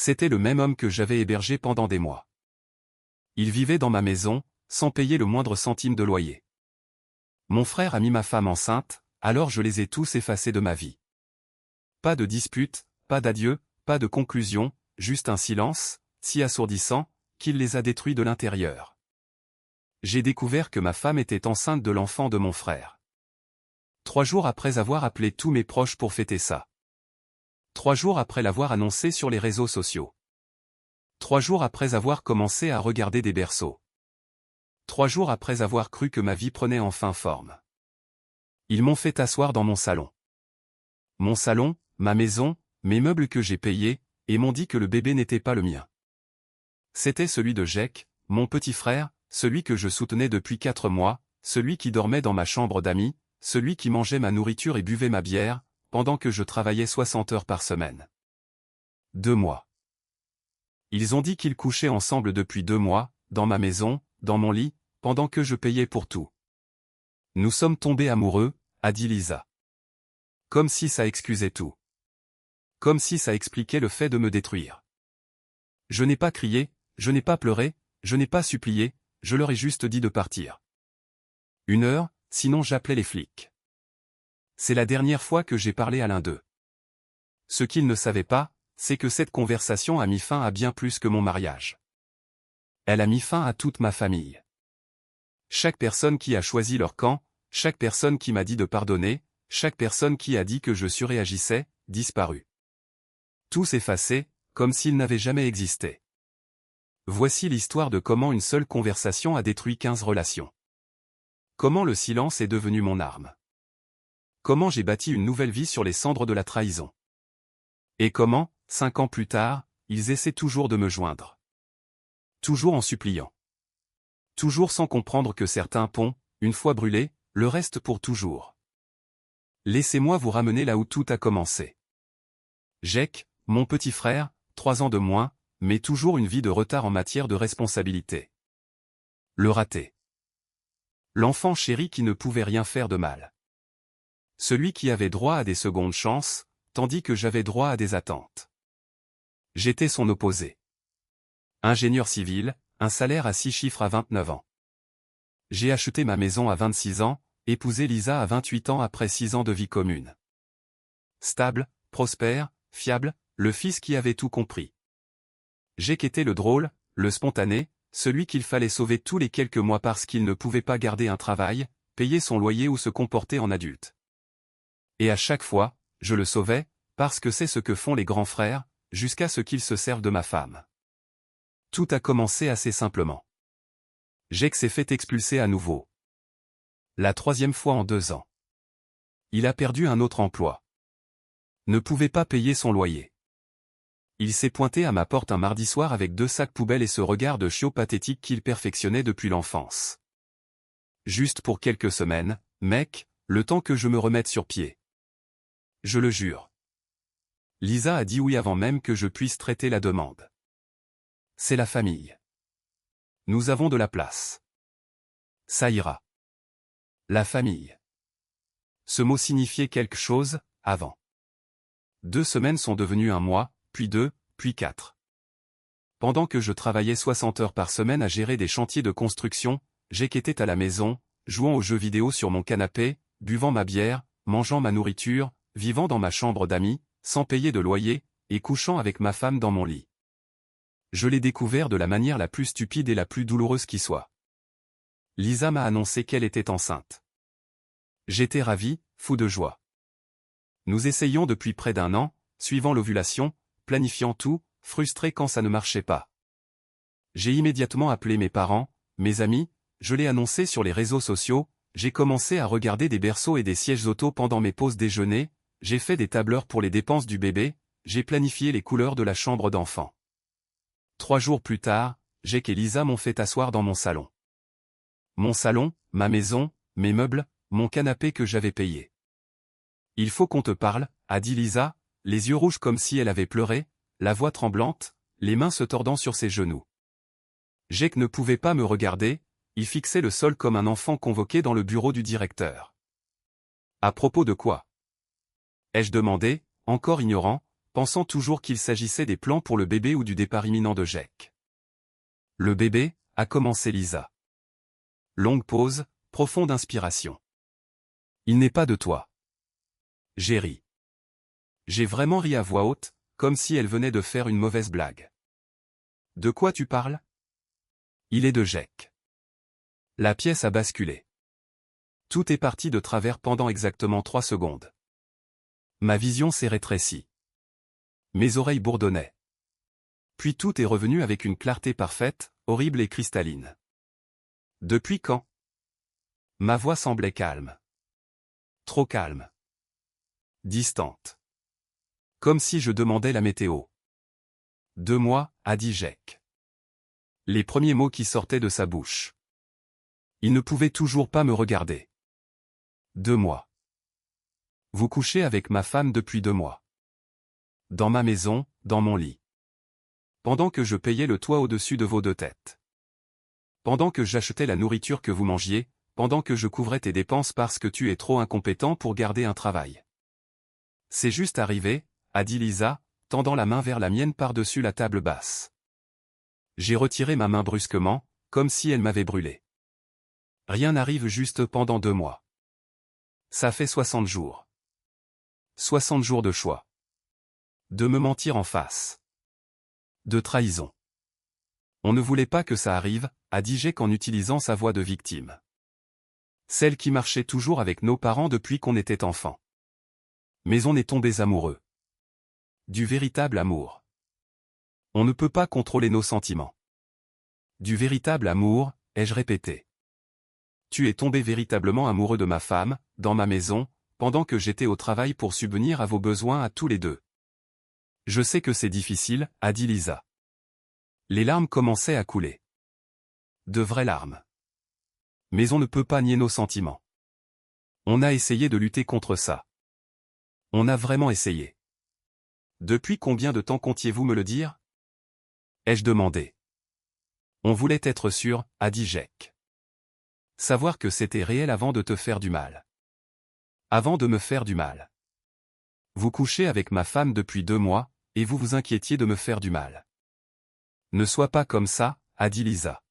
C'était le même homme que j'avais hébergé pendant des mois. Il vivait dans ma maison, sans payer le moindre centime de loyer. Mon frère a mis ma femme enceinte, alors je les ai tous effacés de ma vie. Pas de dispute, pas d'adieu, pas de conclusion, juste un silence, si assourdissant, qu'il les a détruits de l'intérieur. J'ai découvert que ma femme était enceinte de l'enfant de mon frère. 3 jours après avoir appelé tous mes proches pour fêter ça. 3 jours après l'avoir annoncé sur les réseaux sociaux. 3 jours après avoir commencé à regarder des berceaux. 3 jours après avoir cru que ma vie prenait enfin forme. Ils m'ont fait asseoir dans mon salon. Mon salon, ma maison, mes meubles que j'ai payés, et m'ont dit que le bébé n'était pas le mien. C'était celui de Jake, mon petit frère, celui que je soutenais depuis 4 mois, celui qui dormait dans ma chambre d'amis, celui qui mangeait ma nourriture et buvait ma bière, pendant que je travaillais 60 heures par semaine. 2 mois. Ils ont dit qu'ils couchaient ensemble depuis 2 mois, dans ma maison, dans mon lit, pendant que je payais pour tout. Nous sommes tombés amoureux, a dit Lisa. Comme si ça excusait tout. Comme si ça expliquait le fait de me détruire. Je n'ai pas crié, je n'ai pas pleuré, je n'ai pas supplié, je leur ai juste dit de partir. 1 heure, sinon j'appelais les flics. C'est la dernière fois que j'ai parlé à l'un d'eux. Ce qu'ils ne savaient pas, c'est que cette conversation a mis fin à bien plus que mon mariage. Elle a mis fin à toute ma famille. Chaque personne qui a choisi leur camp, chaque personne qui m'a dit de pardonner, chaque personne qui a dit que je surréagissais, disparut. Tous effacés, comme s'ils n'avaient jamais existé. Voici l'histoire de comment une seule conversation a détruit 15 relations. Comment le silence est devenu mon arme. Comment j'ai bâti une nouvelle vie sur les cendres de la trahison. Et comment, 5 ans plus tard, ils essaient toujours de me joindre. Toujours en suppliant. Toujours sans comprendre que certains ponts, une fois brûlés, le restent pour toujours. Laissez-moi vous ramener là où tout a commencé. Jake, mon petit frère, 3 ans de moins, mais toujours une vie de retard en matière de responsabilité. Le raté. L'enfant chéri qui ne pouvait rien faire de mal. Celui qui avait droit à des secondes chances, tandis que j'avais droit à des attentes. J'étais son opposé. Ingénieur civil, un salaire à 6 chiffres à 29 ans. J'ai acheté ma maison à 26 ans, épousé Lisa à 28 ans après 6 ans de vie commune. Stable, prospère, fiable, le fils qui avait tout compris. Jake était le drôle, le spontané, celui qu'il fallait sauver tous les quelques mois parce qu'il ne pouvait pas garder un travail, payer son loyer ou se comporter en adulte. Et à chaque fois, je le sauvais, parce que c'est ce que font les grands frères, jusqu'à ce qu'ils se servent de ma femme. Tout a commencé assez simplement. Jake s'est fait expulser à nouveau. La 3e fois en 2 ans. Il a perdu un autre emploi. Ne pouvait pas payer son loyer. Il s'est pointé à ma porte un mardi soir avec 2 sacs poubelles et ce regard de chiot pathétique qu'il perfectionnait depuis l'enfance. Juste pour quelques semaines, mec, le temps que je me remette sur pied. Je le jure. Lisa a dit oui avant même que je puisse traiter la demande. C'est la famille. Nous avons de la place. Ça ira. La famille. Ce mot signifiait quelque chose, avant. 2 semaines sont devenues 1 mois, puis 2, puis 4. Pendant que je travaillais 60 heures par semaine à gérer des chantiers de construction, Jake était à la maison, jouant aux jeux vidéo sur mon canapé, buvant ma bière, mangeant ma nourriture, vivant dans ma chambre d'amis, sans payer de loyer, et couchant avec ma femme dans mon lit. Je l'ai découvert de la manière la plus stupide et la plus douloureuse qui soit. Lisa m'a annoncé qu'elle était enceinte. J'étais ravi, fou de joie. Nous essayions depuis près d'1 an, suivant l'ovulation, planifiant tout, frustré quand ça ne marchait pas. J'ai immédiatement appelé mes parents, mes amis, je l'ai annoncé sur les réseaux sociaux, j'ai commencé à regarder des berceaux et des sièges auto pendant mes pauses déjeuner, j'ai fait des tableurs pour les dépenses du bébé, j'ai planifié les couleurs de la chambre d'enfant. 3 jours plus tard, Jake et Lisa m'ont fait asseoir dans mon salon. Mon salon, ma maison, mes meubles, mon canapé que j'avais payé. Il faut qu'on te parle, a dit Lisa, les yeux rouges comme si elle avait pleuré, la voix tremblante, les mains se tordant sur ses genoux. Jake ne pouvait pas me regarder, il fixait le sol comme un enfant convoqué dans le bureau du directeur. À propos de quoi? Ai-je demandé, encore ignorant, pensant toujours qu'il s'agissait des plans pour le bébé ou du départ imminent de Jack. Le bébé, a commencé Lisa. Longue pause, profonde inspiration. Il n'est pas de toi. J'ai ri. J'ai vraiment ri à voix haute, comme si elle venait de faire une mauvaise blague. De quoi tu parles? Il est de Jack. La pièce a basculé. Tout est parti de travers pendant exactement 3 secondes. Ma vision s'est rétrécie. Mes oreilles bourdonnaient. Puis tout est revenu avec une clarté parfaite, horrible et cristalline. Depuis quand? Ma voix semblait calme. Trop calme. Distante. Comme si je demandais la météo. 2 mois, a dit Jack. Les premiers mots qui sortaient de sa bouche. Il ne pouvait toujours pas me regarder. 2 mois. Vous couchez avec ma femme depuis 2 mois. Dans ma maison, dans mon lit. Pendant que je payais le toit au-dessus de vos 2 têtes. Pendant que j'achetais la nourriture que vous mangiez, pendant que je couvrais tes dépenses parce que tu es trop incompétent pour garder un travail. C'est juste arrivé, a dit Lisa, tendant la main vers la mienne par-dessus la table basse. J'ai retiré ma main brusquement, comme si elle m'avait brûlé. Rien n'arrive juste pendant 2 mois. Ça fait 60 jours. 60 jours de choix. De me mentir en face. De trahison. On ne voulait pas que ça arrive, a dit Jack en utilisant sa voix de victime. Celle qui marchait toujours avec nos parents depuis qu'on était enfant. Mais on est tombés amoureux. Du véritable amour. On ne peut pas contrôler nos sentiments. Du véritable amour, ai-je répété. Tu es tombé véritablement amoureux de ma femme, dans ma maison, pendant que j'étais au travail pour subvenir à vos besoins à tous les 2. Je sais que c'est difficile, a dit Lisa. Les larmes commençaient à couler. De vraies larmes. Mais on ne peut pas nier nos sentiments. On a essayé de lutter contre ça. On a vraiment essayé. Depuis combien de temps comptiez-vous me le dire? Ai-je demandé. On voulait être sûr, a dit Jack. Savoir que c'était réel avant de te faire du mal. Avant de me faire du mal. Vous couchez avec ma femme depuis 2 mois, et vous vous inquiétiez de me faire du mal. Ne sois pas comme ça, a dit Lisa.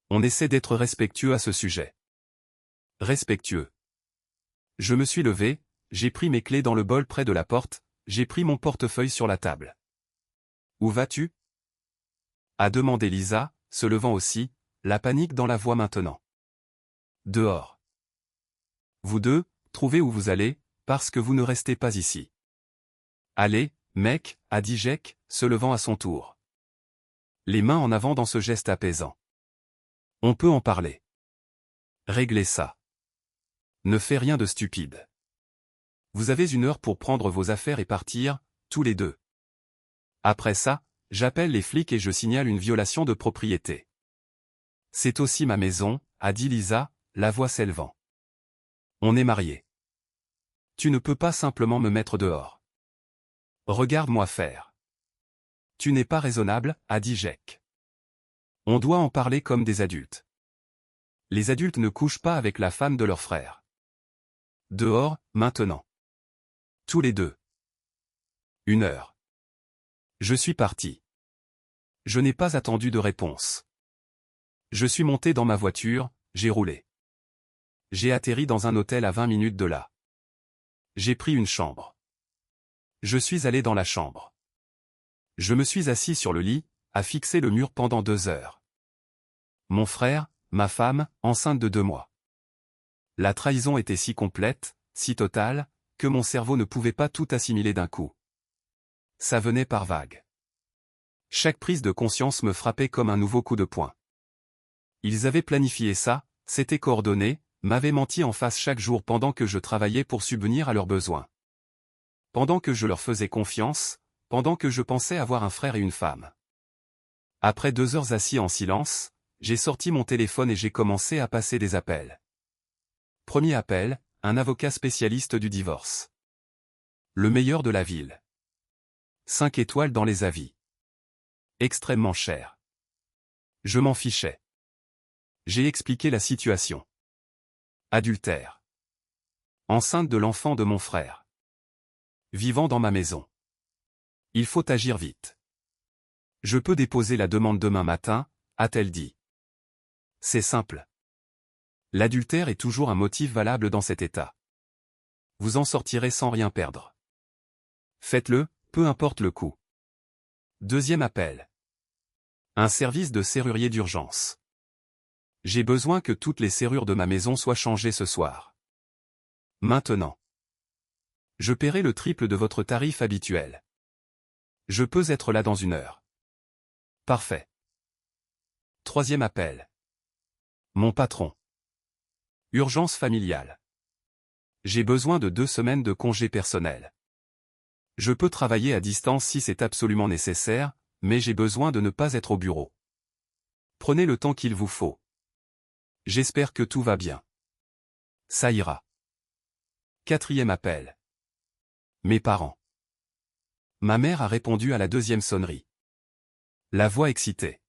On essaie d'être respectueux à ce sujet. Respectueux. Je me suis levé, j'ai pris mes clés dans le bol près de la porte, j'ai pris mon portefeuille sur la table. Où vas-tu? A demandé Lisa, se levant aussi, la panique dans la voix maintenant. Dehors. Vous 2, trouvez où vous allez, parce que vous ne restez pas ici. Allez, mec, a dit Jack, se levant à son tour. Les mains en avant dans ce geste apaisant. On peut en parler. Réglez ça. Ne fais rien de stupide. Vous avez 1 heure pour prendre vos affaires et partir, tous les 2. Après ça, j'appelle les flics et je signale une violation de propriété. C'est aussi ma maison, a dit Lisa, la voix s'élevant. On est mariés. Tu ne peux pas simplement me mettre dehors. Regarde-moi faire. Tu n'es pas raisonnable, a dit Jack. On doit en parler comme des adultes. Les adultes ne couchent pas avec la femme de leur frère. Dehors, maintenant. Tous les 2. 1 heure. Je suis parti. Je n'ai pas attendu de réponse. Je suis monté dans ma voiture, j'ai roulé. J'ai atterri dans un hôtel à 20 minutes de là. J'ai pris une chambre. Je suis allé dans la chambre. Je me suis assis sur le lit, à fixer le mur pendant 2 heures. Mon frère, ma femme, enceinte de 2 mois. La trahison était si complète, si totale, que mon cerveau ne pouvait pas tout assimiler d'un coup. Ça venait par vagues. Chaque prise de conscience me frappait comme un nouveau coup de poing. Ils avaient planifié ça, s'étaient coordonnés, m'avaient menti en face chaque jour pendant que je travaillais pour subvenir à leurs besoins. Pendant que je leur faisais confiance, pendant que je pensais avoir un frère et une femme. Après 2 heures assis en silence, j'ai sorti mon téléphone et j'ai commencé à passer des appels. Premier appel, un avocat spécialiste du divorce. Le meilleur de la ville. 5 étoiles dans les avis. Extrêmement cher. Je m'en fichais. J'ai expliqué la situation. Adultère. Enceinte de l'enfant de mon frère. Vivant dans ma maison. Il faut agir vite. Je peux déposer la demande demain matin, a-t-elle dit. C'est simple. L'adultère est toujours un motif valable dans cet état. Vous en sortirez sans rien perdre. Faites-le, peu importe le coût. Deuxième appel. Un service de serrurier d'urgence. J'ai besoin que toutes les serrures de ma maison soient changées ce soir. Maintenant. Je paierai le triple de votre tarif habituel. Je peux être là dans 1 heure. Parfait. Troisième appel. Mon patron. Urgence familiale. J'ai besoin de 2 semaines de congé personnel. Je peux travailler à distance si c'est absolument nécessaire, mais j'ai besoin de ne pas être au bureau. Prenez le temps qu'il vous faut. J'espère que tout va bien. Ça ira. Quatrième appel. Mes parents. Ma mère a répondu à la 2e sonnerie. La voix excitée.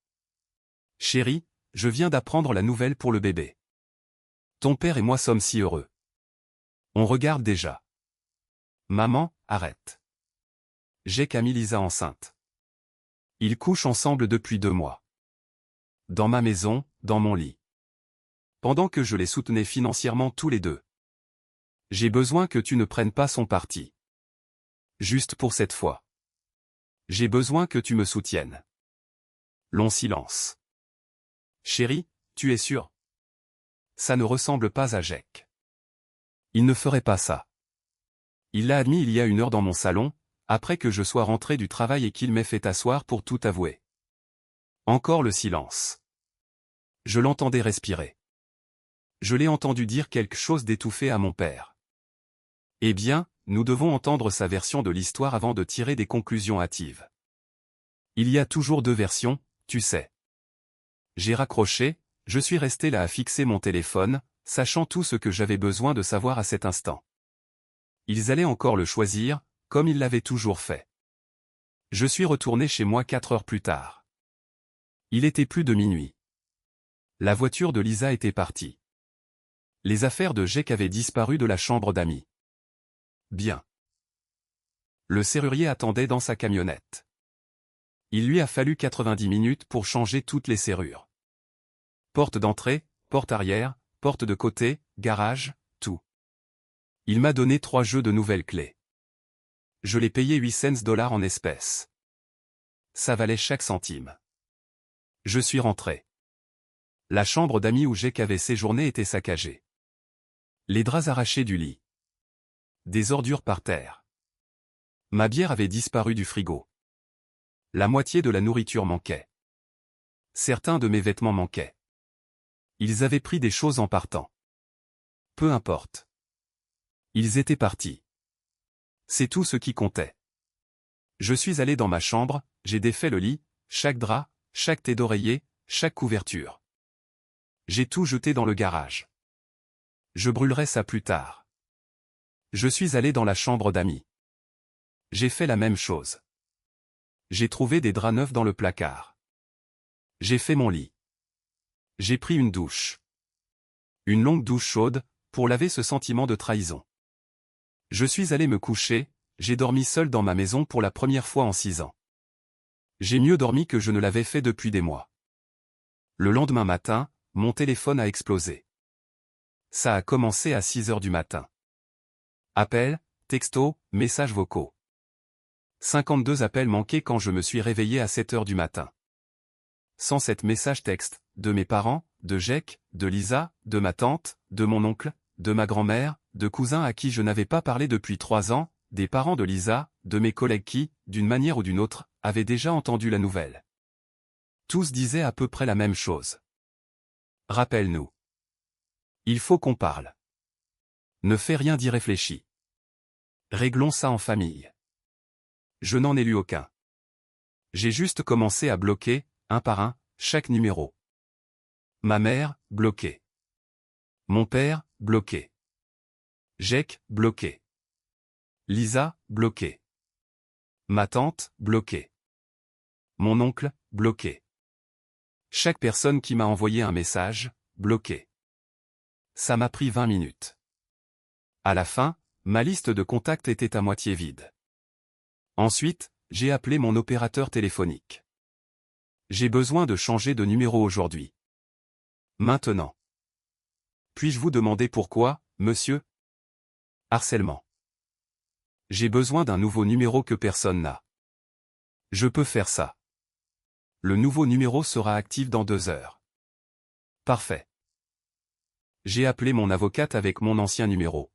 Chérie, je viens d'apprendre la nouvelle pour le bébé. Ton père et moi sommes si heureux. On regarde déjà. Maman, arrête. J'ai qu'a mis Lisa enceinte. Ils couchent ensemble depuis 2 mois. Dans ma maison, dans mon lit. Pendant que je les soutenais financièrement tous les deux. J'ai besoin que tu ne prennes pas son parti. Juste pour cette fois. J'ai besoin que tu me soutiennes. Long silence. Chérie, tu es sûre? Ça ne ressemble pas à Jack. Il ne ferait pas ça. Il l'a admis il y a 1 heure dans mon salon, après que je sois rentré du travail et qu'il m'ait fait asseoir pour tout avouer. Encore le silence. Je l'entendais respirer. Je l'ai entendu dire quelque chose d'étouffé à mon père. Eh bien, nous devons entendre sa version de l'histoire avant de tirer des conclusions hâtives. Il y a toujours 2 versions, tu sais. J'ai raccroché, je suis resté là à fixer mon téléphone, sachant tout ce que j'avais besoin de savoir à cet instant. Ils allaient encore le choisir, comme ils l'avaient toujours fait. Je suis retourné chez moi 4 heures plus tard. Il était plus de minuit. La voiture de Lisa était partie. Les affaires de Jack avaient disparu de la chambre d'amis. Bien. Le serrurier attendait dans sa camionnette. Il lui a fallu 90 minutes pour changer toutes les serrures. Porte d'entrée, porte arrière, porte de côté, garage, tout. Il m'a donné 3 jeux de nouvelles clés. Je l'ai payé 8 cents en espèces. Ça valait chaque centime. Je suis rentré. La chambre d'amis où Jack avait séjourné était saccagée. Les draps arrachés du lit. Des ordures par terre. Ma bière avait disparu du frigo. La moitié de la nourriture manquait. Certains de mes vêtements manquaient. Ils avaient pris des choses en partant. Peu importe. Ils étaient partis. C'est tout ce qui comptait. Je suis allé dans ma chambre, j'ai défait le lit, chaque drap, chaque thé d'oreiller, chaque couverture. J'ai tout jeté dans le garage. Je brûlerai ça plus tard. Je suis allé dans la chambre d'amis. J'ai fait la même chose. J'ai trouvé des draps neufs dans le placard. J'ai fait mon lit. J'ai pris une douche. Une longue douche chaude, pour laver ce sentiment de trahison. Je suis allé me coucher, j'ai dormi seul dans ma maison pour la première fois en 6 ans. J'ai mieux dormi que je ne l'avais fait depuis des mois. Le lendemain matin, mon téléphone a explosé. Ça a commencé à 6 heures du matin. Appels, textos, messages vocaux. 52 appels manqués quand je me suis réveillé à 7 heures du matin. 107 messages textes, de mes parents, de Jack, de Lisa, de ma tante, de mon oncle, de ma grand-mère, de cousins à qui je n'avais pas parlé depuis 3 ans, des parents de Lisa, de mes collègues qui, d'une manière ou d'une autre, avaient déjà entendu la nouvelle. Tous disaient à peu près la même chose. Rappelle-nous. Il faut qu'on parle. Ne fais rien d'irréfléchi. Réglons ça en famille. Je n'en ai lu aucun. J'ai juste commencé à bloquer, un par un, chaque numéro. Ma mère, bloquée. Mon père, bloqué. Jack, bloqué. Lisa, bloqué. Ma tante, bloquée. Mon oncle, bloqué. Chaque personne qui m'a envoyé un message, bloqué. Ça m'a pris 20 minutes. À la fin, ma liste de contacts était à moitié vide. Ensuite, J'ai appelé mon opérateur téléphonique. J'ai besoin de changer de numéro aujourd'hui. Maintenant. Puis-je vous demander pourquoi, monsieur? Harcèlement. J'ai besoin d'un nouveau numéro que personne n'a. Je peux faire ça. Le nouveau numéro sera actif dans 2 heures. Parfait. J'ai appelé mon avocate avec mon ancien numéro.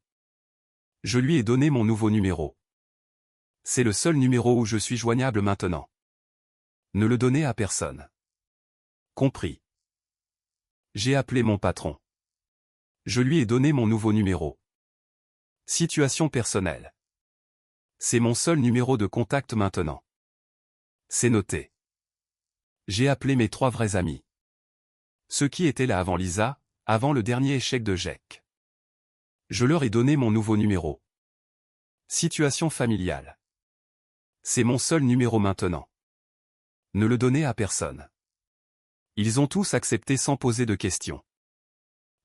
Je lui ai donné mon nouveau numéro. C'est le seul numéro où je suis joignable maintenant. Ne le donnez à personne. Compris. J'ai appelé mon patron. Je lui ai donné mon nouveau numéro. Situation personnelle. C'est mon seul numéro de contact maintenant. C'est noté. J'ai appelé mes 3 vrais amis. Ceux qui étaient là avant Lisa, avant le dernier échec de Jack. Je leur ai donné mon nouveau numéro. Situation familiale. C'est mon seul numéro maintenant. Ne le donnez à personne. Ils ont tous accepté sans poser de questions.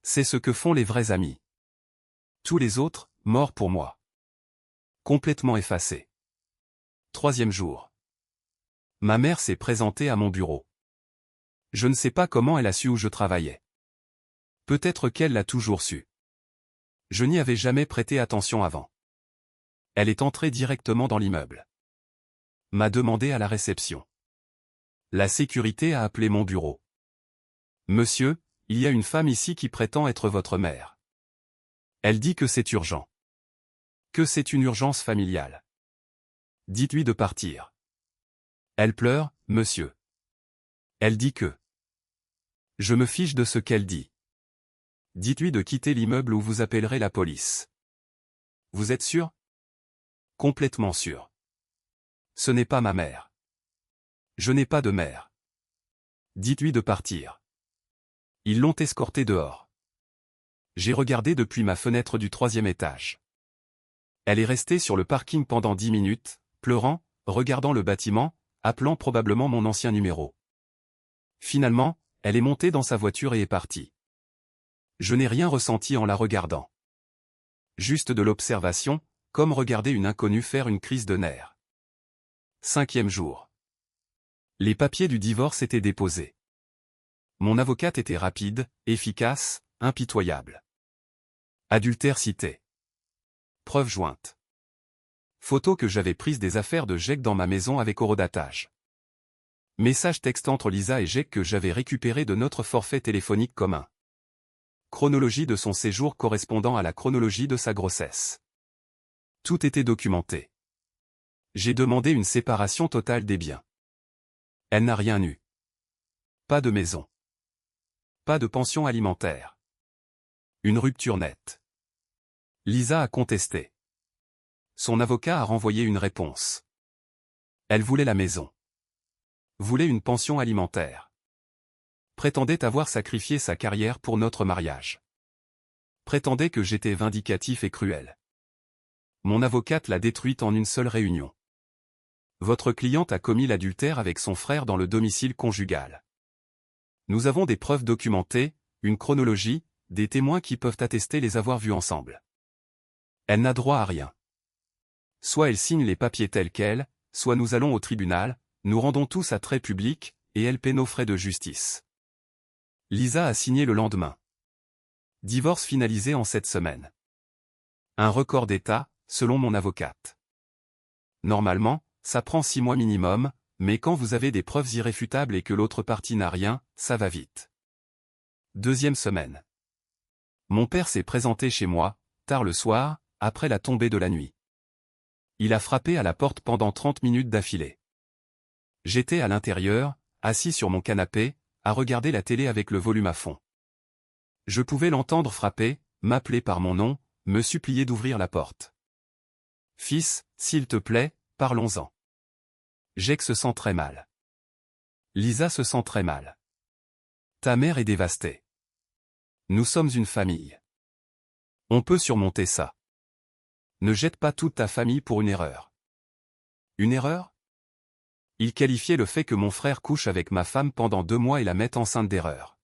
C'est ce que font les vrais amis. Tous les autres, morts pour moi. Complètement effacés. 3e jour. Ma mère s'est présentée à mon bureau. Je ne sais pas comment elle a su où je travaillais. Peut-être qu'elle l'a toujours su. Je n'y avais jamais prêté attention avant. Elle est entrée directement dans l'immeuble. M'a demandé à la réception. La sécurité a appelé mon bureau. Monsieur, il y a une femme ici qui prétend être votre mère. Elle dit que c'est urgent. Que c'est une urgence familiale. Dites-lui de partir. Elle pleure, monsieur. Elle dit que... Je me fiche de ce qu'elle dit. Dites-lui de quitter l'immeuble ou vous appellerez la police. Vous êtes sûr? Complètement sûr. Ce n'est pas ma mère. Je n'ai pas de mère. Dites-lui de partir. Ils l'ont escortée dehors. J'ai regardé depuis ma fenêtre du 3e étage. Elle est restée sur le parking pendant 10 minutes, pleurant, regardant le bâtiment, appelant probablement mon ancien numéro. Finalement, elle est montée dans sa voiture et est partie. Je n'ai rien ressenti en la regardant. Juste de l'observation, comme regarder une inconnue faire une crise de nerfs. 5e jour. Les papiers du divorce étaient déposés. Mon avocate était rapide, efficace, impitoyable. Adultère cité. Preuve jointe. Photo que j'avais prise des affaires de Jack dans ma maison avec horodatage. Message texte entre Lisa et Jack que j'avais récupéré de notre forfait téléphonique commun. Chronologie de son séjour correspondant à la chronologie de sa grossesse. Tout était documenté. J'ai demandé une séparation totale des biens. Elle n'a rien eu. Pas de maison. Pas de pension alimentaire. Une rupture nette. Lisa a contesté. Son avocat a renvoyé une réponse. Elle voulait la maison. Voulait une pension alimentaire. Prétendait avoir sacrifié sa carrière pour notre mariage. Prétendait que j'étais vindicatif et cruel. Mon avocate l'a détruite en une seule réunion. Votre cliente a commis l'adultère avec son frère dans le domicile conjugal. Nous avons des preuves documentées, une chronologie, des témoins qui peuvent attester les avoir vus ensemble. Elle n'a droit à rien. Soit elle signe les papiers tels quels, soit nous allons au tribunal, nous rendons tous attrait public, et elle paie nos frais de justice. Lisa a signé le lendemain. Divorce finalisé en 7 semaines. Un record d'état, selon mon avocate. Normalement, ça prend 6 mois minimum, mais quand vous avez des preuves irréfutables et que l'autre partie n'a rien, ça va vite. 2e semaine. Mon père s'est présenté chez moi, tard le soir, après la tombée de la nuit. Il a frappé à la porte pendant 30 minutes d'affilée. J'étais à l'intérieur, assis sur mon canapé, à regarder la télé avec le volume à fond. Je pouvais l'entendre frapper, m'appeler par mon nom, me supplier d'ouvrir la porte. « Fils, s'il te plaît, parlons-en. » Jack se sent très mal. Lisa se sent très mal. Ta mère est dévastée. Nous sommes une famille. On peut surmonter ça. Ne jette pas toute ta famille pour une erreur. Une erreur? Il qualifiait le fait que mon frère couche avec ma femme pendant 2 mois et la mette enceinte d'erreur.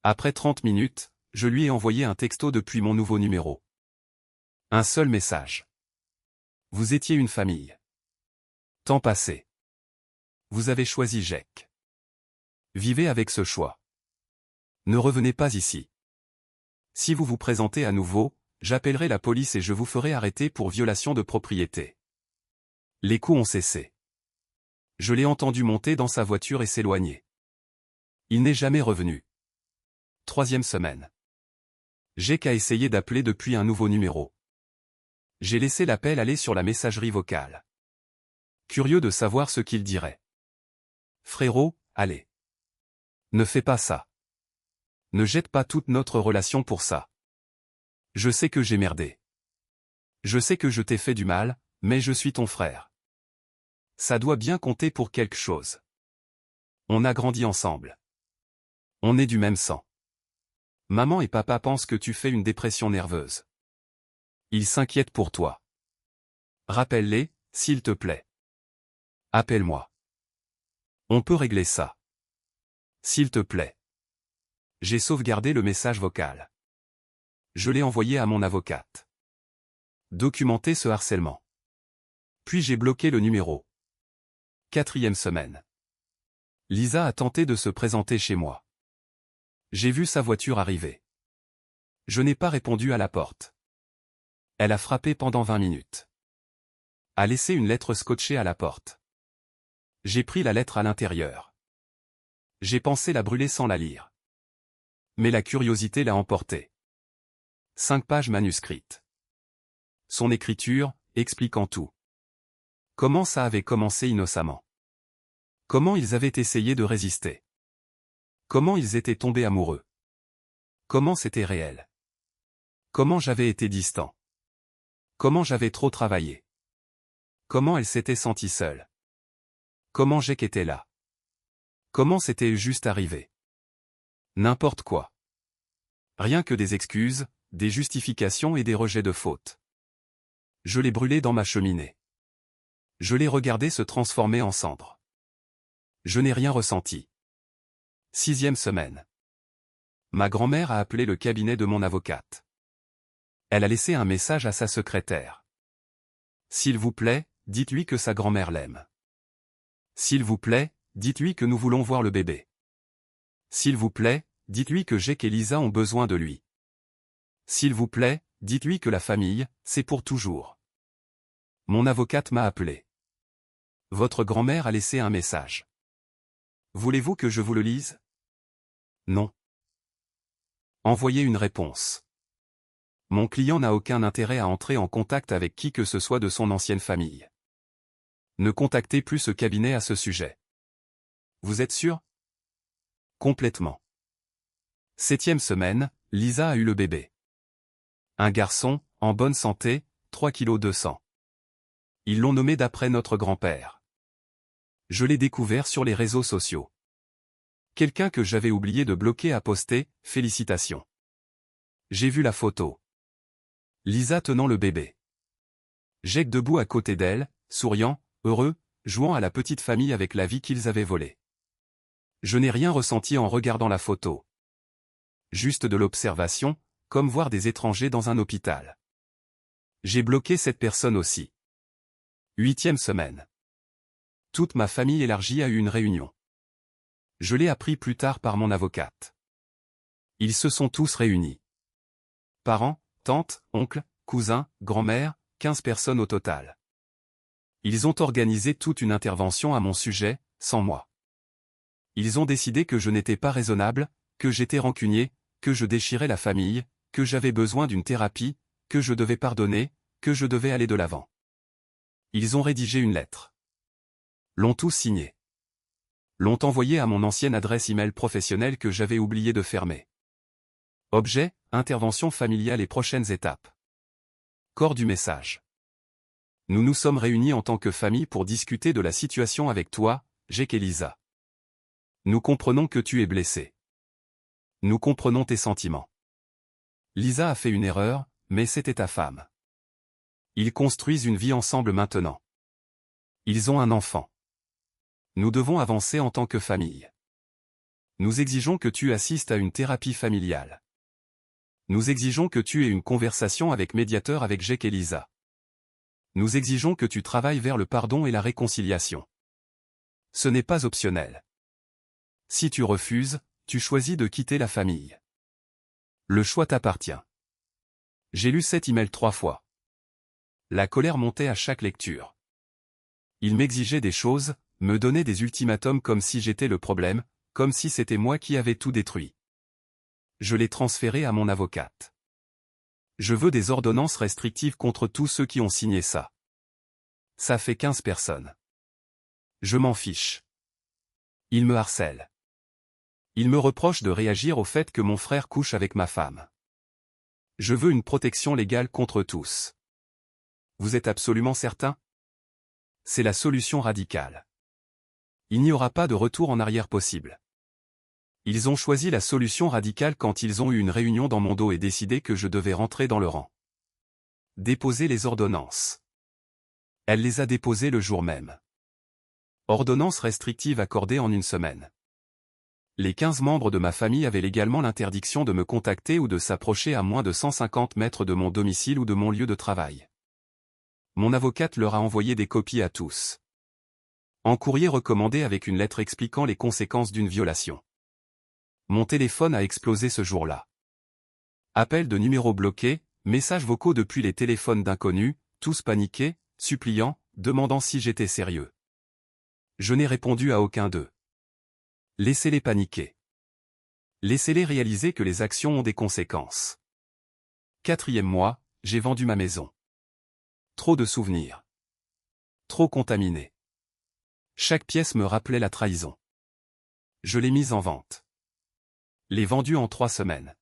Après 30 minutes, je lui ai envoyé un texto depuis mon nouveau numéro. Un seul message. Vous étiez une famille. Temps passé. Vous avez choisi Jake. Vivez avec ce choix. Ne revenez pas ici. Si vous vous présentez à nouveau, j'appellerai la police et je vous ferai arrêter pour violation de propriété. Les coups ont cessé. Je l'ai entendu monter dans sa voiture et s'éloigner. Il n'est jamais revenu. 3e semaine. Jake a essayé d'appeler depuis un nouveau numéro. J'ai laissé l'appel aller sur la messagerie vocale. Curieux de savoir ce qu'il dirait. Frérot, allez. Ne fais pas ça. Ne jette pas toute notre relation pour ça. Je sais que j'ai merdé. Je sais que je t'ai fait du mal, mais je suis ton frère. Ça doit bien compter pour quelque chose. On a grandi ensemble. On est du même sang. Maman et papa pensent que tu fais une dépression nerveuse. Ils s'inquiètent pour toi. Rappelle-les, s'il te plaît. Appelle-moi. On peut régler ça. S'il te plaît. J'ai sauvegardé le message vocal. Je l'ai envoyé à mon avocate. Documenter ce harcèlement. Puis j'ai bloqué le numéro. 4e semaine. Lisa a tenté de se présenter chez moi. J'ai vu sa voiture arriver. Je n'ai pas répondu à la porte. Elle a frappé pendant 20 minutes. A laissé une lettre scotchée à la porte. J'ai pris la lettre à l'intérieur. J'ai pensé la brûler sans la lire. Mais la curiosité l'a emportée. 5 pages manuscrites. Son écriture, expliquant tout. Comment ça avait commencé innocemment. Comment ils avaient essayé de résister. Comment ils étaient tombés amoureux. Comment c'était réel. Comment j'avais été distant. Comment j'avais trop travaillé. Comment elle s'était sentie seule. Comment Jake était là. Comment c'était juste arrivé. N'importe quoi. Rien que des excuses, des justifications et des rejets de faute. Je l'ai brûlé dans ma cheminée. Je l'ai regardé se transformer en cendre. Je n'ai rien ressenti. 6e semaine. Ma grand-mère a appelé le cabinet de mon avocate. Elle a laissé un message à sa secrétaire. S'il vous plaît, dites-lui que sa grand-mère l'aime. S'il vous plaît, dites-lui que nous voulons voir le bébé. S'il vous plaît, dites-lui que Jake et Lisa ont besoin de lui. S'il vous plaît, dites-lui que la famille, c'est pour toujours. Mon avocate m'a appelé. Votre grand-mère a laissé un message. Voulez-vous que je vous le lise? Non. Envoyez une réponse. Mon client n'a aucun intérêt à entrer en contact avec qui que ce soit de son ancienne famille. Ne contactez plus ce cabinet à ce sujet. Vous êtes sûr? Complètement. 7e semaine, Lisa a eu le bébé. Un garçon, en bonne santé, 3,2 kg. Ils l'ont nommé d'après notre grand-père. Je l'ai découvert sur les réseaux sociaux. Quelqu'un que j'avais oublié de bloquer a posté « Félicitations ». J'ai vu la photo. Lisa tenant le bébé. Jake debout à côté d'elle, souriant, heureux, jouant à la petite famille avec la vie qu'ils avaient volée. Je n'ai rien ressenti en regardant la photo. Juste de l'observation, comme voir des étrangers dans un hôpital. J'ai bloqué cette personne aussi. 8e semaine. Toute ma famille élargie a eu une réunion. Je l'ai appris plus tard par mon avocate. Ils se sont tous réunis. Parents, tantes, oncles, cousins, grand-mère, 15 personnes au total. Ils ont organisé toute une intervention à mon sujet, sans moi. Ils ont décidé que je n'étais pas raisonnable, que j'étais rancunier, que je déchirais la famille, que j'avais besoin d'une thérapie, que je devais pardonner, que je devais aller de l'avant. Ils ont rédigé une lettre. L'ont tous signée. L'ont envoyée à mon ancienne adresse email professionnelle que j'avais oublié de fermer. Objet, intervention familiale et prochaines étapes. Corps du message. Nous nous sommes réunis en tant que famille pour discuter de la situation avec toi, Jake et Lisa. Nous comprenons que tu es blessé. Nous comprenons tes sentiments. Lisa a fait une erreur, mais c'était ta femme. Ils construisent une vie ensemble maintenant. Ils ont un enfant. Nous devons avancer en tant que famille. Nous exigeons que tu assistes à une thérapie familiale. Nous exigeons que tu aies une conversation avec médiateur avec Jake et Lisa. Nous exigeons que tu travailles vers le pardon et la réconciliation. Ce n'est pas optionnel. Si tu refuses, tu choisis de quitter la famille. Le choix t'appartient. J'ai lu cet email 3 fois. La colère montait à chaque lecture. Il m'exigeait des choses, me donnait des ultimatums comme si j'étais le problème, comme si c'était moi qui avais tout détruit. Je l'ai transféré à mon avocate. Je veux des ordonnances restrictives contre tous ceux qui ont signé ça. Ça fait 15 personnes. Je m'en fiche. Il me harcèle. Il me reproche de réagir au fait que mon frère couche avec ma femme. Je veux une protection légale contre tous. Vous êtes absolument certain? C'est la solution radicale. Il n'y aura pas de retour en arrière possible. Ils ont choisi la solution radicale quand ils ont eu une réunion dans mon dos et décidé que je devais rentrer dans le rang. Déposer les ordonnances. Elle les a déposées le jour même. Ordonnance restrictive accordée en 1 semaine. Les 15 membres de ma famille avaient légalement l'interdiction de me contacter ou de s'approcher à moins de 150 mètres de mon domicile ou de mon lieu de travail. Mon avocate leur a envoyé des copies à tous. En courrier recommandé avec une lettre expliquant les conséquences d'une violation. Mon téléphone a explosé ce jour-là. Appels de numéros bloqués, messages vocaux depuis les téléphones d'inconnus, tous paniqués, suppliants, demandant si j'étais sérieux. Je n'ai répondu à aucun d'eux. Laissez-les paniquer. Laissez-les réaliser que les actions ont des conséquences. 4e mois, j'ai vendu ma maison. Trop de souvenirs. Trop contaminé. Chaque pièce me rappelait la trahison. Je l'ai mise en vente. L'ai vendue en 3 semaines.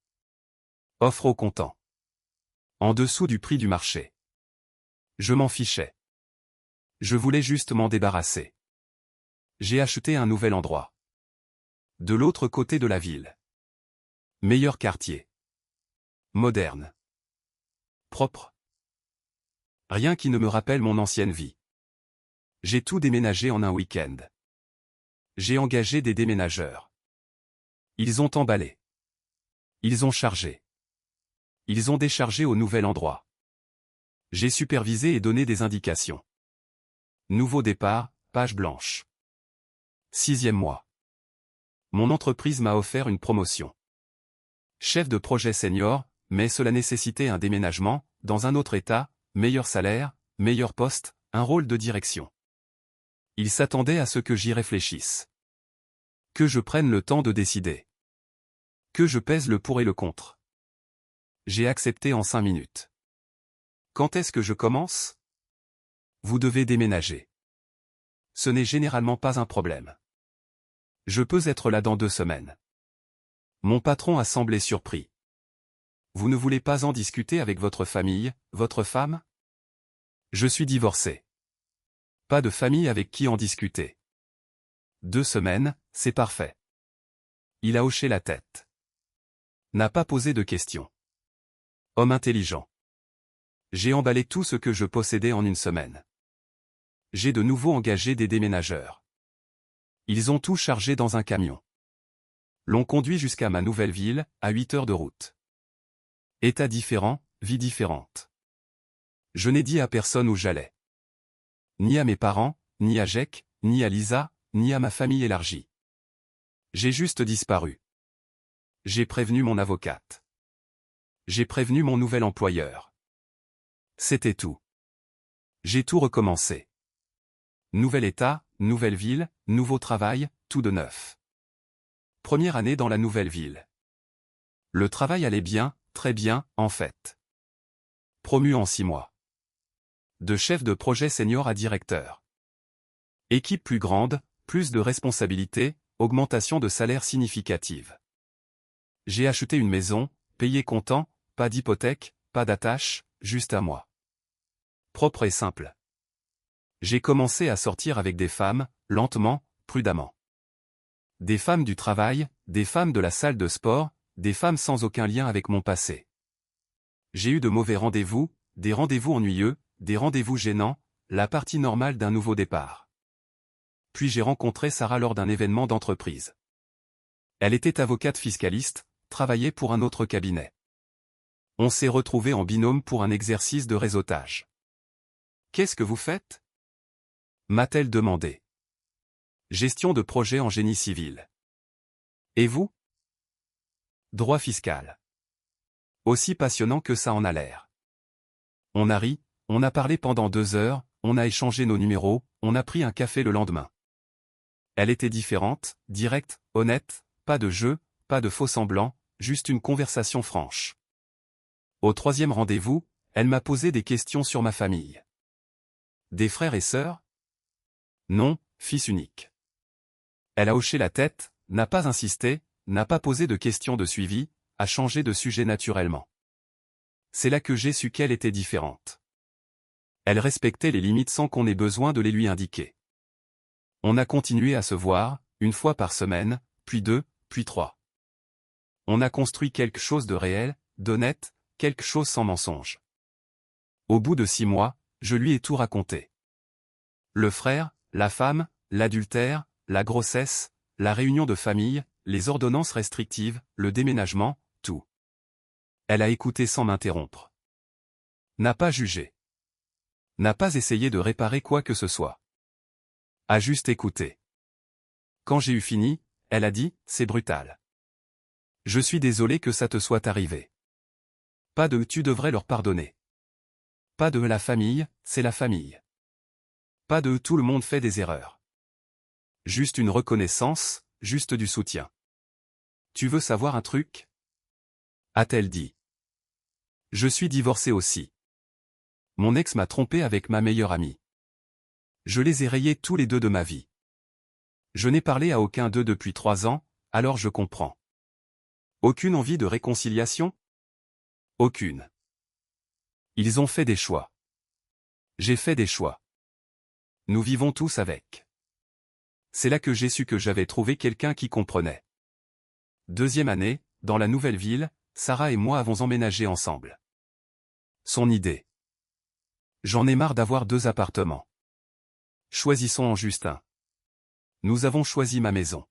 Offre au comptant. En dessous du prix du marché. Je m'en fichais. Je voulais juste m'en débarrasser. J'ai acheté un nouvel endroit. De l'autre côté de la ville. Meilleur quartier. Moderne. Propre. Rien qui ne me rappelle mon ancienne vie. J'ai tout déménagé en un week-end. J'ai engagé des déménageurs. Ils ont emballé. Ils ont chargé. Ils ont déchargé au nouvel endroit. J'ai supervisé et donné des indications. Nouveau départ, page blanche. 6e mois. Mon entreprise m'a offert une promotion. Chef de projet senior, mais cela nécessitait un déménagement, dans un autre état, meilleur salaire, meilleur poste, un rôle de direction. Il s'attendait à ce que j'y réfléchisse. Que je prenne le temps de décider. Que je pèse le pour et le contre. J'ai accepté en 5 minutes. Quand est-ce que je commence? Vous devez déménager. Ce n'est généralement pas un problème. Je peux être là dans 2 semaines. Mon patron a semblé surpris. Vous ne voulez pas en discuter avec votre famille, votre femme? Je suis divorcé. Pas de famille avec qui en discuter. 2 semaines, c'est parfait. Il a hoché la tête. N'a pas posé de questions. Homme intelligent. J'ai emballé tout ce que je possédais en 1 semaine. J'ai de nouveau engagé des déménageurs. Ils ont tout chargé dans un camion. L'ont conduit jusqu'à ma nouvelle ville, à 8 heures de route. État différent, vie différente. Je n'ai dit à personne où j'allais. Ni à mes parents, ni à Jack, ni à Lisa, ni à ma famille élargie. J'ai juste disparu. J'ai prévenu mon avocate. J'ai prévenu mon nouvel employeur. C'était tout. J'ai tout recommencé. Nouvel état, nouvelle ville, nouveau travail, tout de neuf. Première année dans la nouvelle ville. Le travail allait bien, très bien, en fait. Promu en 6 mois. De chef de projet senior à directeur. Équipe plus grande, plus de responsabilités, augmentation de salaire significative. J'ai acheté une maison, payé comptant, pas d'hypothèque, pas d'attache, juste à moi. Propre et simple. J'ai commencé à sortir avec des femmes, lentement, prudemment. Des femmes du travail, des femmes de la salle de sport, des femmes sans aucun lien avec mon passé. J'ai eu de mauvais rendez-vous, des rendez-vous ennuyeux, des rendez-vous gênants, la partie normale d'un nouveau départ. Puis j'ai rencontré Sarah lors d'un événement d'entreprise. Elle était avocate fiscaliste, travaillait pour un autre cabinet. On s'est retrouvés en binôme pour un exercice de réseautage. Qu'est-ce que vous faites? M'a-t-elle demandé. Gestion de projet en génie civil. Et vous? Droit fiscal. Aussi passionnant que ça en a l'air. On a ri, on a parlé pendant 2 heures, on a échangé nos numéros, on a pris un café le lendemain. Elle était différente, directe, honnête, pas de jeu, pas de faux semblants, juste une conversation franche. Au 3e rendez-vous, elle m'a posé des questions sur ma famille. Des frères et sœurs? Non, fils unique. Elle a hoché la tête, n'a pas insisté, n'a pas posé de questions de suivi, a changé de sujet naturellement. C'est là que j'ai su qu'elle était différente. Elle respectait les limites sans qu'on ait besoin de les lui indiquer. On a continué à se voir, 1 fois par semaine, puis 2, puis 3. On a construit quelque chose de réel, d'honnête, quelque chose sans mensonge. Au bout de 6 mois, je lui ai tout raconté. Le frère, la femme, l'adultère, la grossesse, la réunion de famille, les ordonnances restrictives, le déménagement, tout. Elle a écouté sans m'interrompre. N'a pas jugé. N'a pas essayé de réparer quoi que ce soit. A juste écouté. Quand j'ai eu fini, elle a dit, c'est brutal. Je suis désolé que ça te soit arrivé. Pas de tu devrais leur pardonner. Pas de la famille, c'est la famille. Pas de tout le monde fait des erreurs. Juste une reconnaissance, juste du soutien. Tu veux savoir un truc? A-t-elle dit. Je suis divorcé aussi. Mon ex m'a trompé avec ma meilleure amie. Je les ai rayés tous les 2 de ma vie. Je n'ai parlé à aucun d'eux depuis 3 ans, alors je comprends. Aucune envie de réconciliation? Aucune. Ils ont fait des choix. J'ai fait des choix. Nous vivons tous avec. C'est là que j'ai su que j'avais trouvé quelqu'un qui comprenait. 2e année, dans la nouvelle ville, Sarah et moi avons emménagé ensemble. Son idée. J'en ai marre d'avoir 2 appartements. Choisissons en juste un. Nous avons choisi ma maison.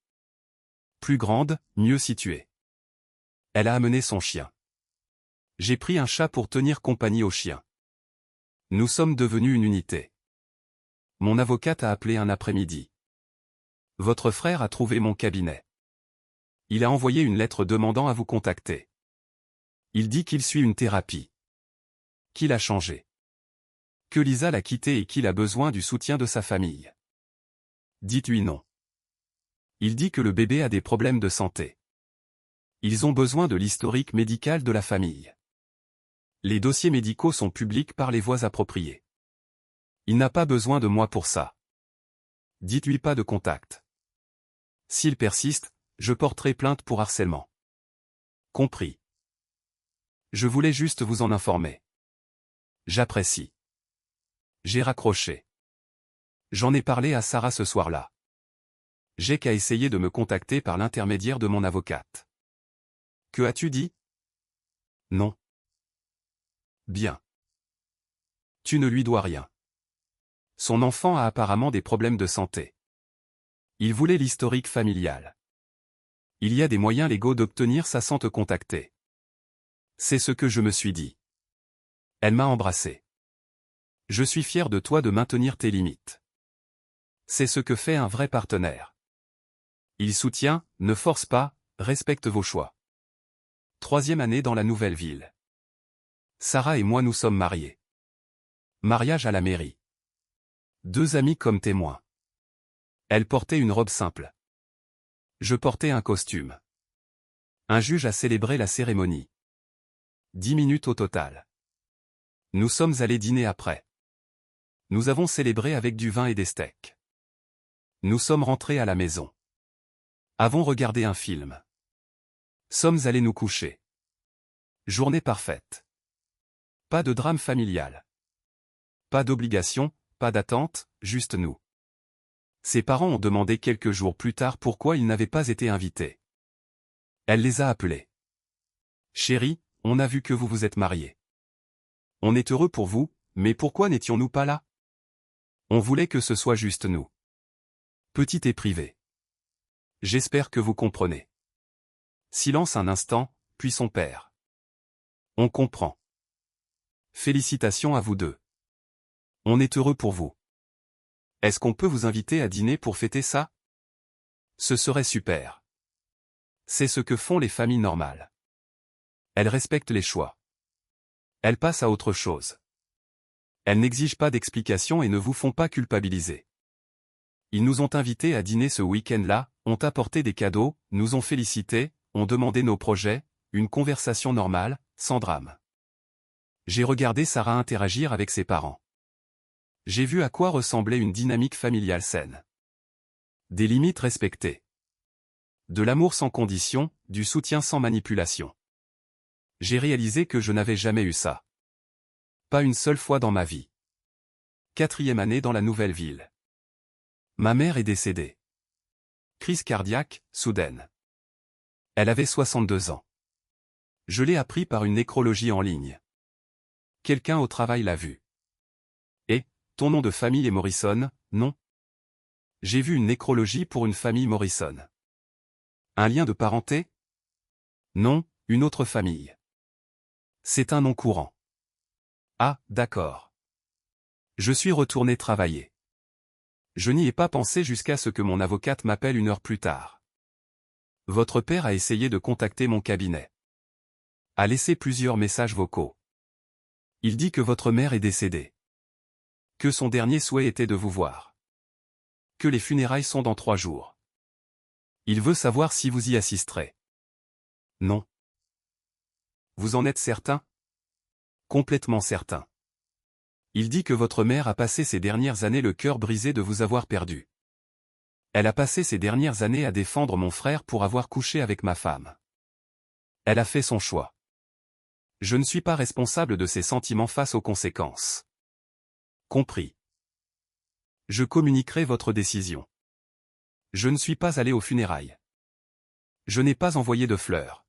Plus grande, mieux située. Elle a amené son chien. J'ai pris un chat pour tenir compagnie au chien. Nous sommes devenus une unité. Mon avocate a appelé un après-midi. Votre frère a trouvé mon cabinet. Il a envoyé une lettre demandant à vous contacter. Il dit qu'il suit une thérapie. Qu'il a changé. Que Lisa l'a quitté et qu'il a besoin du soutien de sa famille. Dites-lui non. Il dit que le bébé a des problèmes de santé. Ils ont besoin de l'historique médical de la famille. Les dossiers médicaux sont publics par les voies appropriées. Il n'a pas besoin de moi pour ça. Dites-lui pas de contact. S'il persiste, je porterai plainte pour harcèlement. Compris. Je voulais juste vous en informer. J'apprécie. J'ai raccroché. J'en ai parlé à Sarah ce soir-là. J'ai qu'à essayer de me contacter par l'intermédiaire de mon avocate. Que as-tu dit? Non. Bien. Tu ne lui dois rien. Son enfant a apparemment des problèmes de santé. Il voulait l'historique familial. Il y a des moyens légaux d'obtenir ça sans te contacter. C'est ce que je me suis dit. Elle m'a embrassé. Je suis fier de toi de maintenir tes limites. C'est ce que fait un vrai partenaire. Il soutient, ne force pas, respecte vos choix. 3e année dans la nouvelle ville. Sarah et moi nous sommes mariés. Mariage à la mairie. 2 amis comme témoins. Elle portait une robe simple. Je portais un costume. Un juge a célébré la cérémonie. 10 minutes au total. Nous sommes allés dîner après. Nous avons célébré avec du vin et des steaks. Nous sommes rentrés à la maison. Avons regardé un film. Sommes allés nous coucher. Journée parfaite. Pas de drame familial. Pas d'obligation, pas d'attente, juste nous. Ses parents ont demandé quelques jours plus tard pourquoi ils n'avaient pas été invités. Elle les a appelés. Chérie, on a vu que vous vous êtes mariés. On est heureux pour vous, mais pourquoi n'étions-nous pas là? On voulait que ce soit juste nous. Petit et privé. J'espère que vous comprenez. Silence un instant, puis son père. On comprend. Félicitations à vous deux. On est heureux pour vous. Est-ce qu'on peut vous inviter à dîner pour fêter ça? Ce serait super. C'est ce que font les familles normales. Elles respectent les choix. Elles passent à autre chose. Elles n'exigent pas d'explications et ne vous font pas culpabiliser. Ils nous ont invités à dîner ce week-end-là, ont apporté des cadeaux, nous ont félicités, ont demandé nos projets, une conversation normale, sans drame. J'ai regardé Sarah interagir avec ses parents. J'ai vu à quoi ressemblait une dynamique familiale saine. Des limites respectées. De l'amour sans condition, du soutien sans manipulation. J'ai réalisé que je n'avais jamais eu ça. Pas une seule fois dans ma vie. 4e année dans la nouvelle ville. Ma mère est décédée. Crise cardiaque, soudaine. Elle avait 62 ans. Je l'ai appris par une nécrologie en ligne. Quelqu'un au travail l'a vu. Et, ton nom de famille est Morrison, non? J'ai vu une nécrologie pour une famille Morrison. Un lien de parenté? Non, une autre famille. C'est un nom courant. Ah, d'accord. Je suis retourné travailler. Je n'y ai pas pensé jusqu'à ce que mon avocate m'appelle 1 heure plus tard. Votre père a essayé de contacter mon cabinet. A laissé plusieurs messages vocaux. Il dit que votre mère est décédée. Que son dernier souhait était de vous voir. Que les funérailles sont dans 3 jours. Il veut savoir si vous y assisterez. Non. Vous en êtes certain? Complètement certain. Il dit que votre mère a passé ces dernières années le cœur brisé de vous avoir perdu. Elle a passé ces dernières années à défendre mon frère pour avoir couché avec ma femme. Elle a fait son choix. Je ne suis pas responsable de ses sentiments face aux conséquences. Compris. Je communiquerai votre décision. Je ne suis pas allé aux funérailles. Je n'ai pas envoyé de fleurs.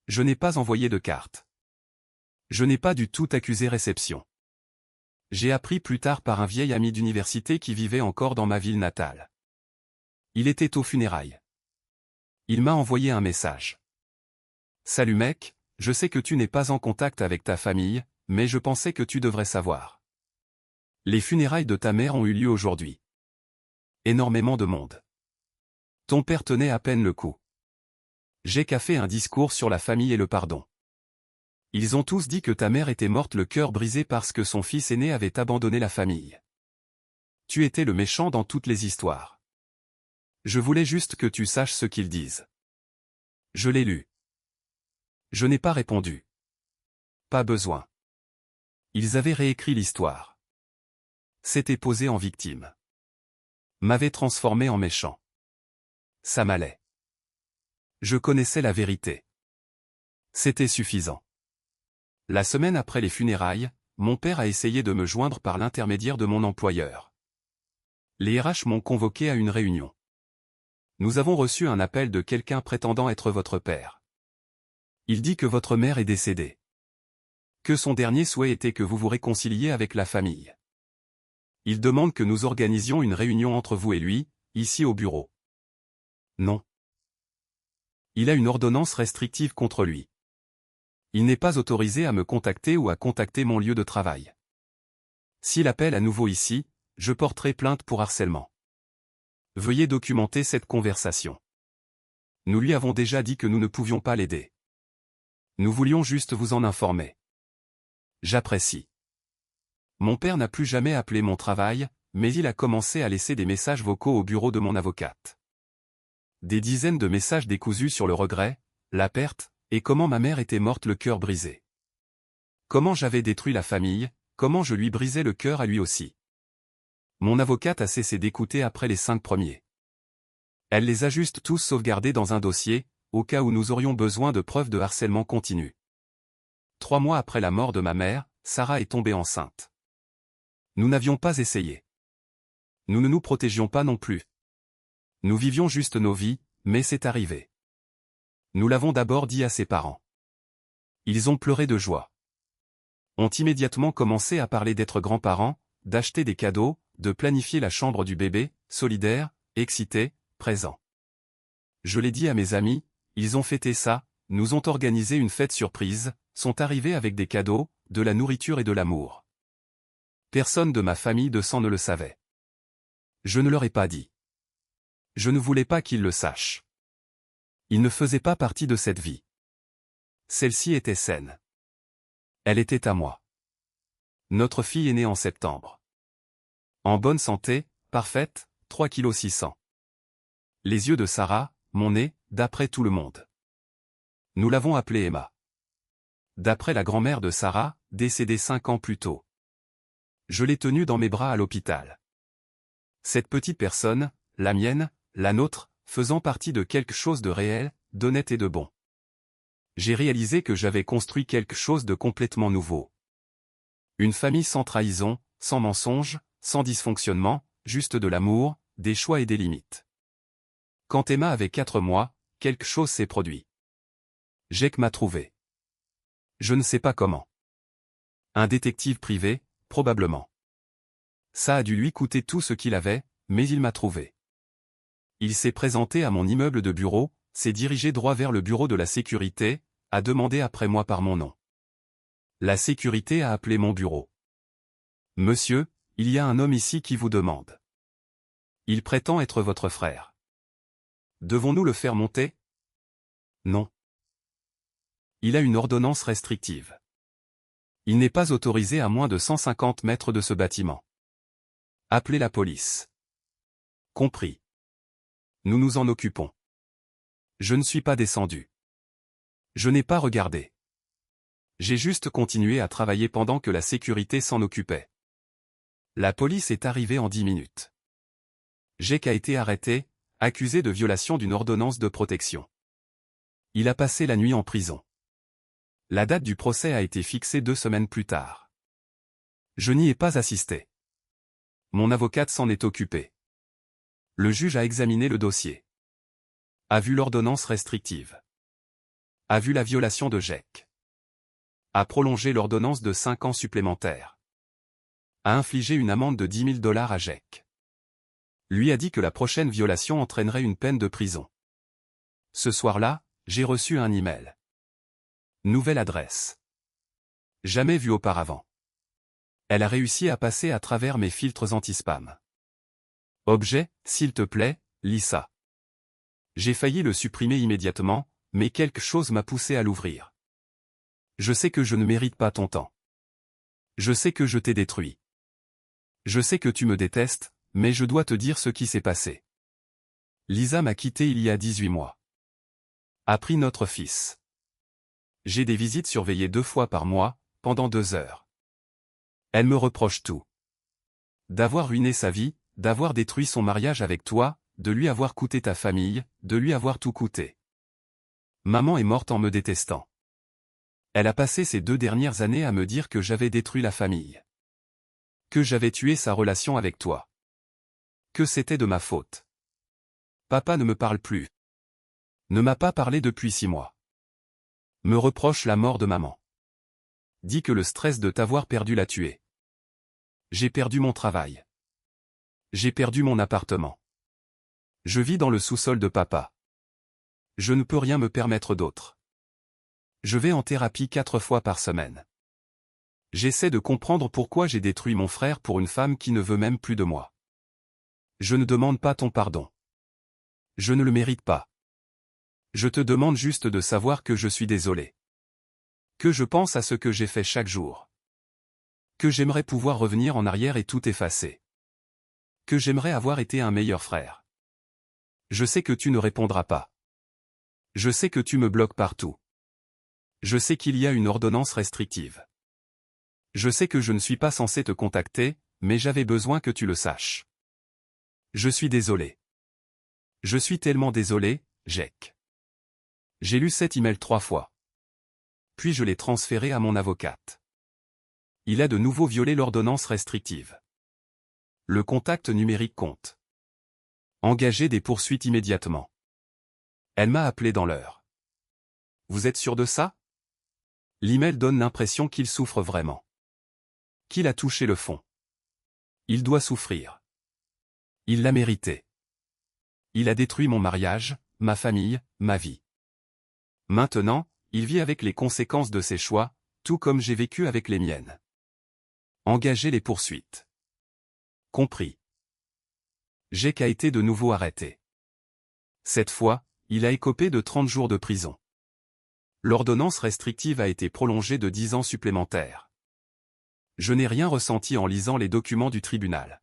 Je n'ai pas envoyé de cartes. Je n'ai pas du tout accusé réception. J'ai appris plus tard par un vieil ami d'université qui vivait encore dans ma ville natale. Il était aux funérailles. Il m'a envoyé un message. Salut mec, je sais que tu n'es pas en contact avec ta famille, mais je pensais que tu devrais savoir. Les funérailles de ta mère ont eu lieu aujourd'hui. Énormément de monde. Ton père tenait à peine le coup. J'ai qu'à fait un discours sur la famille et le pardon. Ils ont tous dit que ta mère était morte le cœur brisé parce que son fils aîné avait abandonné la famille. Tu étais le méchant dans toutes les histoires. Je voulais juste que tu saches ce qu'ils disent. Je l'ai lu. Je n'ai pas répondu. Pas besoin. Ils avaient réécrit l'histoire. S'étaient posé en victime. M'avaient transformé en méchant. Ça m'allait. Je connaissais la vérité. C'était suffisant. La semaine après les funérailles, mon père a essayé de me joindre par l'intermédiaire de mon employeur. Les RH m'ont convoqué à une réunion. Nous avons reçu un appel de quelqu'un prétendant être votre père. Il dit que votre mère est décédée. Que son dernier souhait était que vous vous réconciliez avec la famille. Il demande que nous organisions une réunion entre vous et lui, ici au bureau. Non. Il a une ordonnance restrictive contre lui. Il n'est pas autorisé à me contacter ou à contacter mon lieu de travail. S'il appelle à nouveau ici, je porterai plainte pour harcèlement. Veuillez documenter cette conversation. Nous lui avons déjà dit que nous ne pouvions pas l'aider. Nous voulions juste vous en informer. J'apprécie. Mon père n'a plus jamais appelé mon travail, mais il a commencé à laisser des messages vocaux au bureau de mon avocate. Des dizaines de messages décousus sur le regret, la perte, et comment ma mère était morte le cœur brisé. Comment j'avais détruit la famille, comment je lui brisais le cœur à lui aussi. Mon avocate a cessé d'écouter après les 5 premiers. Elle les a juste tous sauvegardés dans un dossier, au cas où nous aurions besoin de preuves de harcèlement continu. 3 mois après la mort de ma mère, Sarah est tombée enceinte. Nous n'avions pas essayé. Nous ne nous protégions pas non plus. Nous vivions juste nos vies, mais c'est arrivé. Nous l'avons d'abord dit à ses parents. Ils ont pleuré de joie. Ont immédiatement commencé à parler d'être grands-parents, d'acheter des cadeaux, de planifier la chambre du bébé, solidaires, excités, présents. Je l'ai dit à mes amis, ils ont fêté ça, nous ont organisé une fête surprise, sont arrivés avec des cadeaux, de la nourriture et de l'amour. Personne de ma famille de sang ne le savait. Je ne leur ai pas dit. Je ne voulais pas qu'ils le sachent. Ils ne faisaient pas partie de cette vie. Celle-ci était saine. Elle était à moi. Notre fille est née en septembre. En bonne santé, parfaite, 3,6 kg. Les yeux de Sarah, mon nez, d'après tout le monde. Nous l'avons appelée Emma. D'après la grand-mère de Sarah, décédée 5 ans plus tôt. Je l'ai tenue dans mes bras à l'hôpital. Cette petite personne, la mienne, la nôtre, faisant partie de quelque chose de réel, d'honnête et de bon. J'ai réalisé que j'avais construit quelque chose de complètement nouveau. Une famille sans trahison, sans mensonge, sans dysfonctionnement, juste de l'amour, des choix et des limites. Quand Emma avait 4 mois, quelque chose s'est produit. Jake m'a trouvé. Je ne sais pas comment. Un détective privé, probablement. Ça a dû lui coûter tout ce qu'il avait, mais il m'a trouvé. Il s'est présenté à mon immeuble de bureau, s'est dirigé droit vers le bureau de la sécurité, a demandé après moi par mon nom. La sécurité a appelé mon bureau. Monsieur, il y a un homme ici qui vous demande. Il prétend être votre frère. Devons-nous le faire monter? Non. Il a une ordonnance restrictive. Il n'est pas autorisé à moins de 150 mètres de ce bâtiment. Appelez la police. Compris. Nous nous en occupons. Je ne suis pas descendu. Je n'ai pas regardé. J'ai juste continué à travailler pendant que la sécurité s'en occupait. La police est arrivée en 10 minutes. Jake a été arrêté, accusé de violation d'une ordonnance de protection. Il a passé la nuit en prison. La date du procès a été fixée 2 semaines plus tard. Je n'y ai pas assisté. Mon avocate s'en est occupée. Le juge a examiné le dossier. A vu l'ordonnance restrictive. A vu la violation de Jake. A prolongé l'ordonnance de 5 ans supplémentaires. A infligé une amende de $10 000 à Jake. Lui a dit que la prochaine violation entraînerait une peine de prison. Ce soir-là, j'ai reçu un email. Nouvelle adresse. Jamais vue auparavant. Elle a réussi à passer à travers mes filtres anti-spam. Objet, s'il te plaît, lis ça. J'ai failli le supprimer immédiatement, mais quelque chose m'a poussé à l'ouvrir. Je sais que je ne mérite pas ton temps. Je sais que je t'ai détruit. Je sais que tu me détestes, mais je dois te dire ce qui s'est passé. Lisa m'a quitté il y a 18 mois. A pris notre fils. J'ai des visites surveillées 2 fois par mois, pendant 2 heures. Elle me reproche tout. D'avoir ruiné sa vie, d'avoir détruit son mariage avec toi, de lui avoir coûté ta famille, de lui avoir tout coûté. Maman est morte en me détestant. Elle a passé ces 2 dernières années à me dire que j'avais détruit la famille. Que j'avais tué sa relation avec toi. Que c'était de ma faute. Papa ne me parle plus. Ne m'a pas parlé depuis 6 mois. Me reproche la mort de maman. Dit que le stress de t'avoir perdu l'a tué. J'ai perdu mon travail. J'ai perdu mon appartement. Je vis dans le sous-sol de papa. Je ne peux rien me permettre d'autre. Je vais en thérapie 4 fois par semaine. J'essaie de comprendre pourquoi j'ai détruit mon frère pour une femme qui ne veut même plus de moi. Je ne demande pas ton pardon. Je ne le mérite pas. Je te demande juste de savoir que je suis désolé. Que je pense à ce que j'ai fait chaque jour. Que j'aimerais pouvoir revenir en arrière et tout effacer. Que j'aimerais avoir été un meilleur frère. Je sais que tu ne répondras pas. Je sais que tu me bloques partout. Je sais qu'il y a une ordonnance restrictive. Je sais que je ne suis pas censé te contacter, mais j'avais besoin que tu le saches. Je suis désolé. Je suis tellement désolé, Jake. J'ai lu cet email 3 fois. Puis je l'ai transféré à mon avocate. Il a de nouveau violé l'ordonnance restrictive. Le contact numérique compte. Engagez des poursuites immédiatement. Elle m'a appelé dans l'heure. Vous êtes sûr de ça? L'email donne l'impression qu'il souffre vraiment. Qu'il a touché le fond. Il doit souffrir. Il l'a mérité. Il a détruit mon mariage, ma famille, ma vie. Maintenant, il vit avec les conséquences de ses choix, tout comme j'ai vécu avec les miennes. Engager les poursuites. Compris. Jake a été de nouveau arrêté. Cette fois, il a écopé de 30 jours de prison. L'ordonnance restrictive a été prolongée de 10 ans supplémentaires. Je n'ai rien ressenti en lisant les documents du tribunal.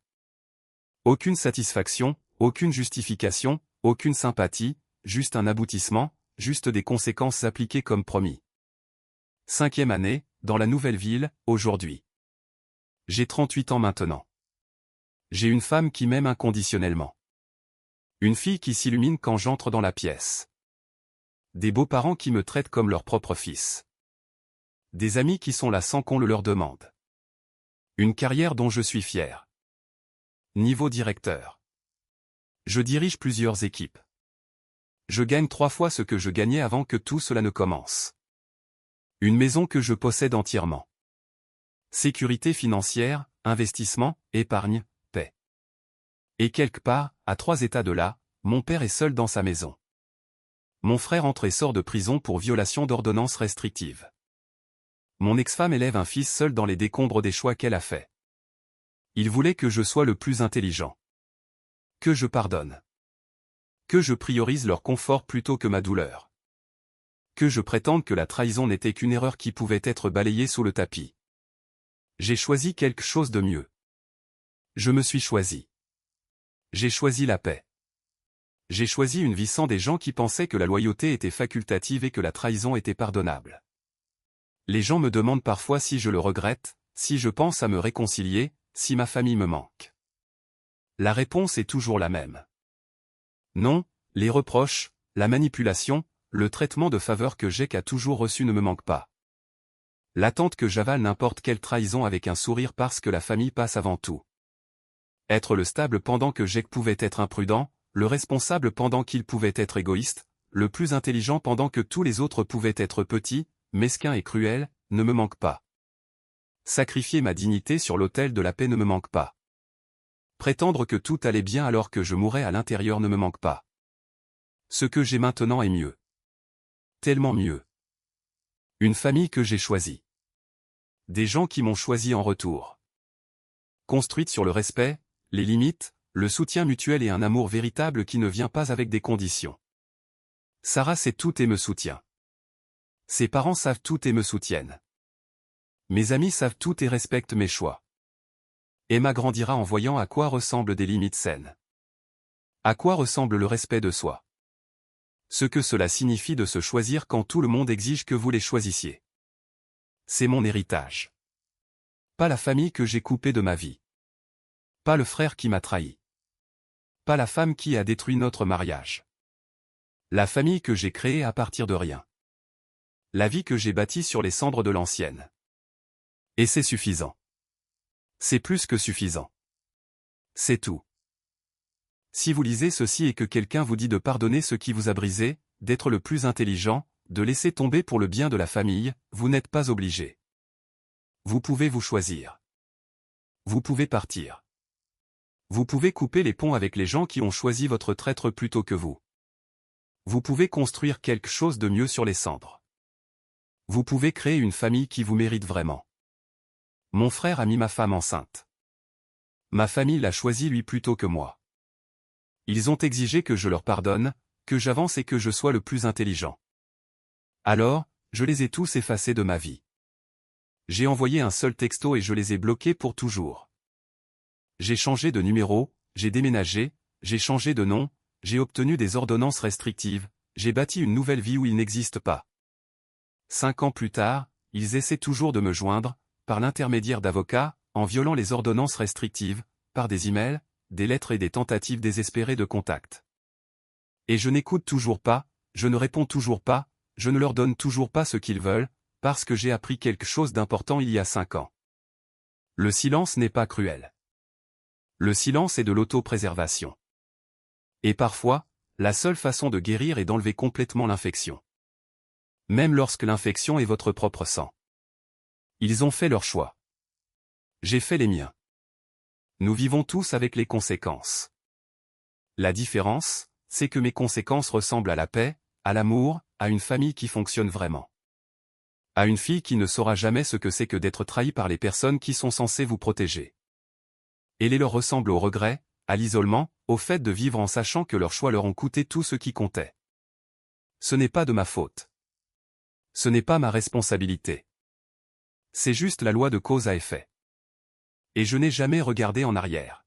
Aucune satisfaction, aucune justification, aucune sympathie, juste un aboutissement, juste des conséquences appliquées comme promis. 5e année, dans la nouvelle ville, aujourd'hui. J'ai 38 ans maintenant. J'ai une femme qui m'aime inconditionnellement. Une fille qui s'illumine quand j'entre dans la pièce. Des beaux-parents qui me traitent comme leur propre fils. Des amis qui sont là sans qu'on le leur demande. Une carrière dont je suis fier. Niveau directeur. Je dirige plusieurs équipes. Je gagne 3 fois ce que je gagnais avant que tout cela ne commence. Une maison que je possède entièrement. Sécurité financière, investissement, épargne, paix. Et quelque part, à 3 états de là, mon père est seul dans sa maison. Mon frère entre et sort de prison pour violation d'ordonnances restrictives. Mon ex-femme élève un fils seul dans les décombres des choix qu'elle a faits. Il voulait que je sois le plus intelligent. Que je pardonne. Que je priorise leur confort plutôt que ma douleur. Que je prétende que la trahison n'était qu'une erreur qui pouvait être balayée sous le tapis. J'ai choisi quelque chose de mieux. Je me suis choisi. J'ai choisi la paix. J'ai choisi une vie sans des gens qui pensaient que la loyauté était facultative et que la trahison était pardonnable. Les gens me demandent parfois si je le regrette, si je pense à me réconcilier, si ma famille me manque. La réponse est toujours la même. Non, les reproches, la manipulation, le traitement de faveur que Jake a toujours reçu ne me manquent pas. L'attente que j'avale n'importe quelle trahison avec un sourire parce que la famille passe avant tout. Être le stable pendant que Jake pouvait être imprudent, le responsable pendant qu'il pouvait être égoïste, le plus intelligent pendant que tous les autres pouvaient être petits, mesquins et cruels, ne me manque pas. Sacrifier ma dignité sur l'autel de la paix ne me manque pas. Prétendre que tout allait bien alors que je mourais à l'intérieur ne me manque pas. Ce que j'ai maintenant est mieux. Tellement mieux. Une famille que j'ai choisie. Des gens qui m'ont choisi en retour. Construite sur le respect, les limites, le soutien mutuel et un amour véritable qui ne vient pas avec des conditions. Sarah sait tout et me soutient. Ses parents savent tout et me soutiennent. Mes amis savent tout et respectent mes choix. Emma grandira en voyant à quoi ressemblent des limites saines. À quoi ressemble le respect de soi. Ce que cela signifie de se choisir quand tout le monde exige que vous les choisissiez. C'est mon héritage. Pas la famille que j'ai coupée de ma vie. Pas le frère qui m'a trahi. Pas la femme qui a détruit notre mariage. La famille que j'ai créée à partir de rien. La vie que j'ai bâtie sur les cendres de l'ancienne. Et c'est suffisant. C'est plus que suffisant. C'est tout. Si vous lisez ceci et que quelqu'un vous dit de pardonner ce qui vous a brisé, d'être le plus intelligent, de laisser tomber pour le bien de la famille, vous n'êtes pas obligé. Vous pouvez vous choisir. Vous pouvez partir. Vous pouvez couper les ponts avec les gens qui ont choisi votre traître plutôt que vous. Vous pouvez construire quelque chose de mieux sur les cendres. Vous pouvez créer une famille qui vous mérite vraiment. Mon frère a mis ma femme enceinte. Ma famille l'a choisi lui plutôt que moi. Ils ont exigé que je leur pardonne, que j'avance et que je sois le plus intelligent. Alors, je les ai tous effacés de ma vie. J'ai envoyé un seul texto et je les ai bloqués pour toujours. J'ai changé de numéro, j'ai déménagé, j'ai changé de nom, j'ai obtenu des ordonnances restrictives, j'ai bâti une nouvelle vie où ils n'existent pas. 5 ans plus tard, ils essaient toujours de me joindre, par l'intermédiaire d'avocats, en violant les ordonnances restrictives, par des emails, des lettres et des tentatives désespérées de contact. Et je n'écoute toujours pas, je ne réponds toujours pas, je ne leur donne toujours pas ce qu'ils veulent, parce que j'ai appris quelque chose d'important il y a 5 ans. Le silence n'est pas cruel. Le silence est de l'autopréservation. Et parfois, la seule façon de guérir est d'enlever complètement l'infection. Même lorsque l'infection est votre propre sang. Ils ont fait leur choix. J'ai fait les miens. Nous vivons tous avec les conséquences. La différence, c'est que mes conséquences ressemblent à la paix, à l'amour, à une famille qui fonctionne vraiment. À une fille qui ne saura jamais ce que c'est que d'être trahie par les personnes qui sont censées vous protéger. Et les leur ressemble au regret, à l'isolement, au fait de vivre en sachant que leurs choix leur ont coûté tout ce qui comptait. Ce n'est pas de ma faute. Ce n'est pas ma responsabilité. C'est juste la loi de cause à effet. Et je n'ai jamais regardé en arrière.